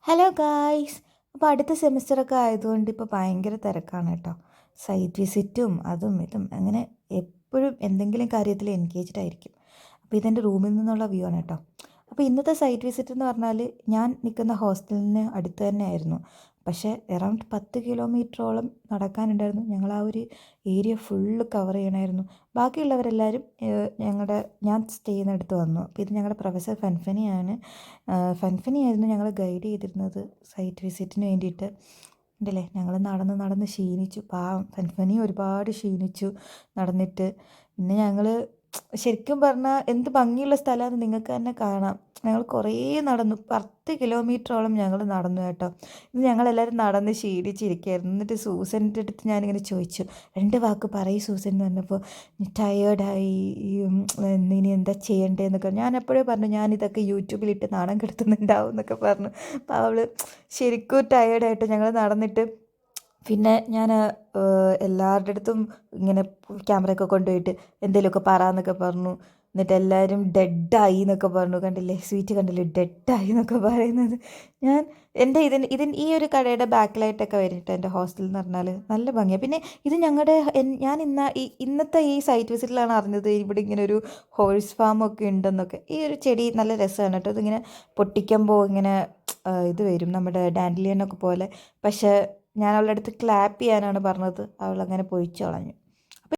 Hello guys. അപ്പോൾ അടുത്ത സെമിസ്റ്ററൊക്കെ ആയതുകൊണ്ട് ഇപ്പോൾ ഭയങ്കര തിരക്കാണ് കേട്ടോ. സൈറ്റ് വിസിറ്റും അതും ഇതും അങ്ങനെ എപ്പോഴും എന്തെങ്കിലും കാര്യത്തിൽ എൻഗേജ്ഡ് ആയിരിക്കും. അപ്പോൾ ഇതെൻ്റെ റൂമിൽ നിന്നുള്ള വ്യൂ ആണ് കേട്ടോ. അപ്പോൾ ഇന്നത്തെ സൈറ്റ് വിസിറ്റ് എന്ന് പറഞ്ഞാൽ ഞാൻ നിൽക്കുന്ന ഹോസ്റ്റലിന് അടുത്ത് തന്നെ ആയിരുന്നു. പക്ഷേ അറൗണ്ട് 10 കിലോമീറ്ററോളം നടക്കാനുണ്ടായിരുന്നു. ഞങ്ങൾ ആ ഒരു ഏരിയ ഫുള്ള് കവർ ചെയ്യണമായിരുന്നു. ബാക്കിയുള്ളവരെല്ലാവരും ഞാൻ സ്റ്റേ ചെയ്യുന്നിടത്ത് വന്നു. അപ്പോൾ ഇത് ഞങ്ങളുടെ പ്രൊഫസർ ഫൻഫനിയാണ്. ഫൻഫനിയായിരുന്നു ഞങ്ങളെ ഗൈഡ് ചെയ്തിരുന്നത് സൈറ്റ് വിസിറ്റിന് വേണ്ടിയിട്ട്. ഉണ്ടല്ലേ, ഞങ്ങൾ നടന്ന് നടന്ന് ക്ഷീണിച്ചു. പാവം ഫൻഫനി ഒരുപാട് ക്ഷീണിച്ചു നടന്നിട്ട്. പിന്നെ ഞങ്ങൾ ശരിക്കും പറഞ്ഞാൽ എന്ത് ഭംഗിയുള്ള സ്ഥലമാണെന്ന് നിങ്ങൾക്ക് തന്നെ കാണാം. ഞങ്ങൾ കുറേ നടന്നു, 10 കിലോമീറ്ററോളം ഞങ്ങൾ നടന്നു കേട്ടോ. ഇത് ഞങ്ങളെല്ലാവരും നടന്ന് ക്ഷീണിച്ചിരിക്കുകയായിരുന്നു. എന്നിട്ട് സൂസൻ്റെ അടുത്ത് ഞാനിങ്ങനെ ചോദിച്ചു, 2 വാക്ക് പറയും സൂസൻ എന്ന് പറഞ്ഞപ്പോൾ ടയേർഡായി, ഇനി എന്താ ചെയ്യേണ്ടതെന്നൊക്കെ ഞാൻ എപ്പോഴേ പറഞ്ഞു, ഞാനിതൊക്കെ യൂട്യൂബിലിട്ട് നാണം കെടുത്തുന്നുണ്ടാവും എന്നൊക്കെ പറഞ്ഞു. അപ്പോൾ അവൾ ശരിക്കും ടയേർഡായിട്ട് ഞങ്ങൾ നടന്നിട്ട് പിന്നെ ഞാൻ എല്ലാവരുടെ അടുത്തും ഇങ്ങനെ ക്യാമറയൊക്കെ കൊണ്ടുപോയിട്ട് എന്തെങ്കിലുമൊക്കെ പറയാമെന്നൊക്കെ പറഞ്ഞു. എന്നിട്ട് എല്ലാവരും ഡെഡായി എന്നൊക്കെ പറഞ്ഞു. കണ്ടില്ലേ, സ്വീറ്റ് കണ്ടില്ലേ, ഡെഡായി എന്നൊക്കെ പറയുന്നത്. ഞാൻ എൻ്റെ ഈ ഒരു കടയുടെ ബാക്കിലായിട്ടൊക്കെ വരും എൻ്റെ ഹോസ്റ്റൽ എന്ന് പറഞ്ഞാൽ നല്ല ഭംഗിയാണ്. പിന്നെ ഇത് ഞാൻ ഇന്നത്തെ ഈ സൈറ്റ് വിസിറ്റിലാണ് അറിഞ്ഞത് ഇവിടെ ഇങ്ങനെ ഒരു ഹോഴ്സ് ഫാമൊക്കെ ഉണ്ടെന്നൊക്കെ. ഈ ഒരു ചെടി നല്ല രസമാണ് കേട്ടോ. ഇതിങ്ങനെ പൊട്ടിക്കുമ്പോൾ ഇങ്ങനെ ഇത് വരും, നമ്മുടെ ഡാൻഡിലിയനൊക്കെ പോലെ. പക്ഷേ ഞാൻ അവളുടെ അടുത്ത് ക്ലാപ്പ് ചെയ്യാനാണ് പറഞ്ഞത്, അവൾ അങ്ങനെ പൊഴിച്ചു കളഞ്ഞു.